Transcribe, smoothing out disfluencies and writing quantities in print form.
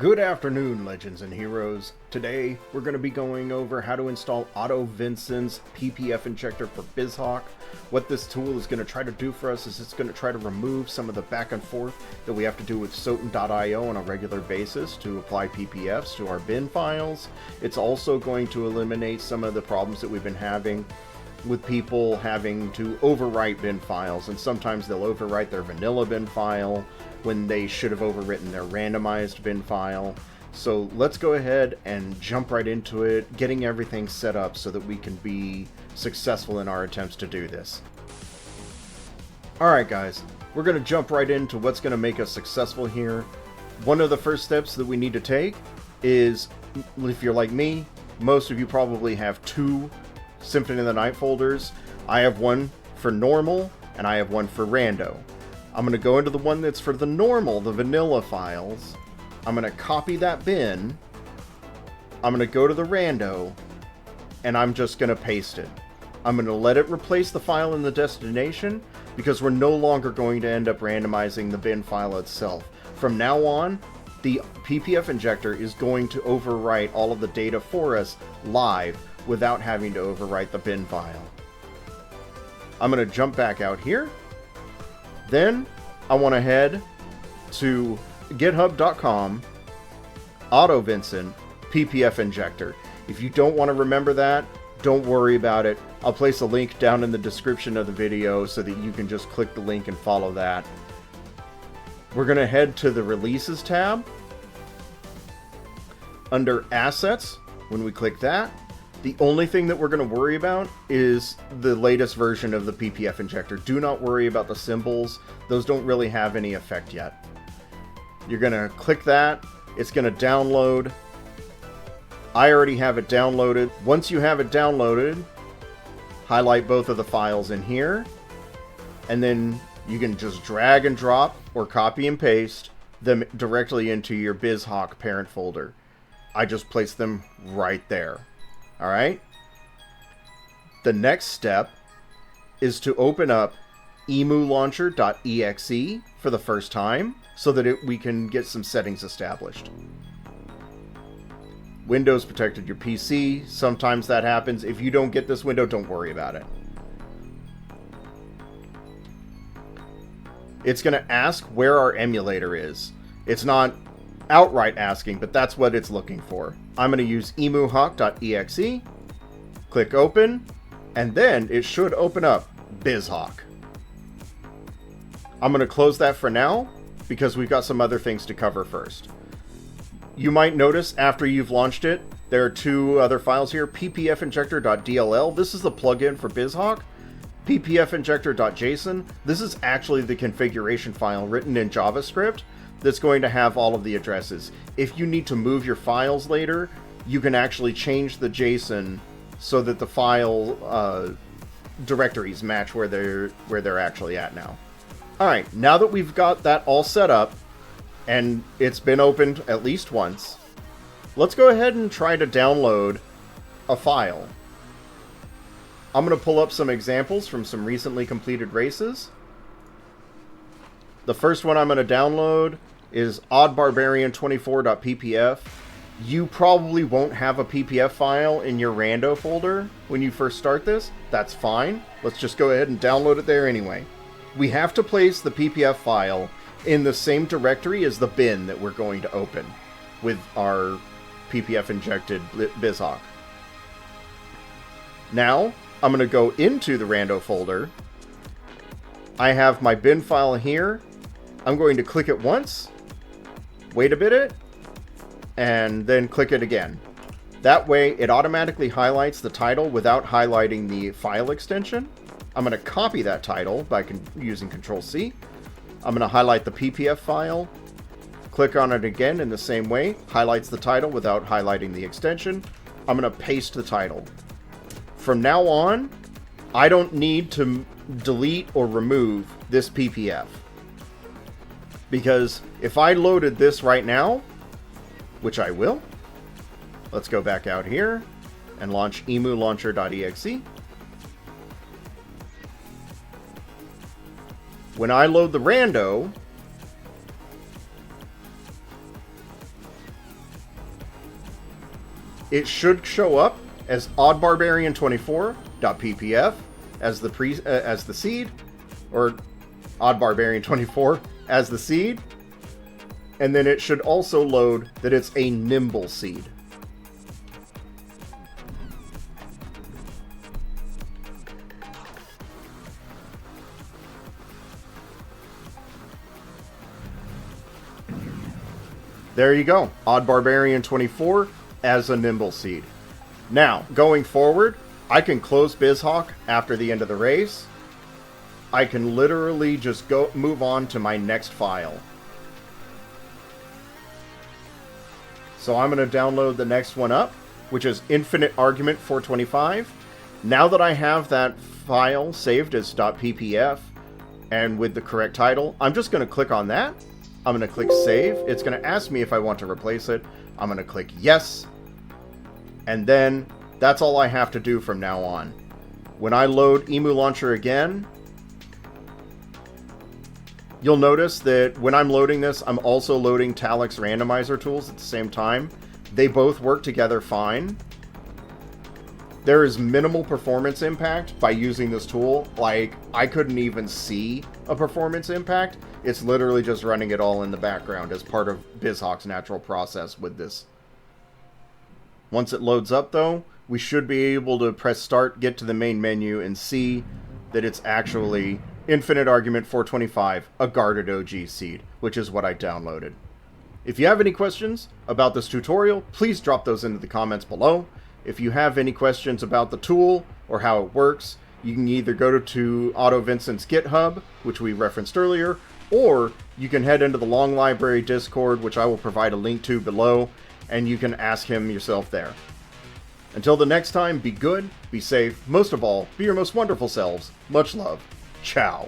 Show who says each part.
Speaker 1: Good afternoon, legends and heroes. Today, we're going to be going over how to install AutoVincent's PPF Injector for BizHawk. What this tool is going to try to do for us is it's going to try to remove some of the back and forth that we have to do with Soten.io on a regular basis to apply PPFs to our bin files. It's also going to eliminate some of the problems that we've been having with people having to overwrite bin files, and sometimes they'll overwrite their vanilla bin file when they should have overwritten their randomized bin file. So let's go ahead and jump right into it, getting everything set up so that we can be successful in our attempts to do this. Alright guys, we're going to jump right into what's going to make us successful here. One of the first steps that we need to take is, if you're like me, most of you probably have two Symphony of the Night folders. I have one for normal and I have one for rando. I'm going to go into the one that's for the normal, the vanilla files. I'm going to copy that bin. I'm going to go to the rando and I'm just going to paste it. I'm going to let it replace the file in the destination because we're no longer going to end up randomizing the bin file itself. From now on, the PPF Injector is going to overwrite all of the data for us live without having to overwrite the bin file. I'm going to jump back out here. Then I want to head to github.com, AutoVincent, PPF Injector. If you don't want to remember that, don't worry about it. I'll place a link down in the description of the video so that you can just click the link and follow that. We're going to head to the Releases tab. Under Assets, when we click that, the only thing that we're going to worry about is the latest version of the PPF Injector. Do not worry about the symbols. Those don't really have any effect yet. You're going to click that. It's going to download. I already have it downloaded. Once you have it downloaded, highlight both of the files in here. And then you can just drag and drop or copy and paste them directly into your BizHawk parent folder. I just placed them right there. Alright? The next step is to open up emulauncher.exe for the first time so that we can get some settings established. Windows protected your PC. Sometimes that happens. If you don't get this window, don't worry about it. It's going to ask where our emulator is. It's not outright asking, but that's what it's looking for. I'm going to use emuhawk.exe, click open, and then it should open up BizHawk. I'm going to close that for now because we've got some other things to cover first. You might notice after you've launched it, there are two other files here, ppfinjector.dll. This is the plugin for BizHawk. ppfinjector.json. This is actually the configuration file written in JavaScript that's going to have all of the addresses. If you need to move your files later, you can actually change the JSON so that the file directories match where they're actually at now. Alright, now that we've got that all set up, and it's been opened at least once, let's go ahead and try to download a file. I'm going to pull up some examples from some recently completed races. The first one I'm going to download is oddbarbarian24.ppf. You probably won't have a PPF file in your rando folder when you first start this. That's fine. Let's just go ahead and download it there anyway. We have to place the PPF file in the same directory as the bin that we're going to open with our PPF injected BizHawk. Now, I'm going to go into the rando folder. I have my bin file here. I'm going to click it once, wait a bit, and then click it again. That way, it automatically highlights the title without highlighting the file extension. I'm going to copy that title by using Control-C. I'm going to highlight the PPF file, click on it again in the same way, highlights the title without highlighting the extension. I'm going to paste the title. From now on, I don't need to delete or remove this PPF. Because if I loaded this right now, which I will, let's go back out here and launch emulauncher.exe. When I load the rando, it should show up as oddbarbarian24.ppf as the seed, or oddbarbarian24 as the seed, and then it should also load that it's a nimble seed. There you go, oddbarbarian24 as a nimble seed. Now, going forward, I can close BizHawk after the end of the race. I can literally just move on to my next file. So I'm going to download the next one up, which is Infinite Argument 425. Now that I have that file saved as .ppf and with the correct title, I'm just going to click on that. I'm going to click Save. It's going to ask me if I want to replace it. I'm going to click Yes. And then that's all I have to do from now on. When I load Emu Launcher again, you'll notice that when I'm loading this, I'm also loading Talix randomizer tools at the same time. They both work together fine. There is minimal performance impact by using this tool. Like, I couldn't even see a performance impact. It's literally just running it all in the background as part of BizHawk's natural process with this. Once it loads up, though, we should be able to press Start, get to the main menu, and see that it's actually Infinite Argument 425, a guarded OG seed, which is what I downloaded. If you have any questions about this tutorial, please drop those into the comments below. If you have any questions about the tool or how it works, you can either go to AutoVincent's GitHub, which we referenced earlier, or you can head into the Long Library Discord, which I will provide a link to below, and you can ask him yourself there. Until the next time, be good, be safe, most of all, be your most wonderful selves. Much love. Ciao.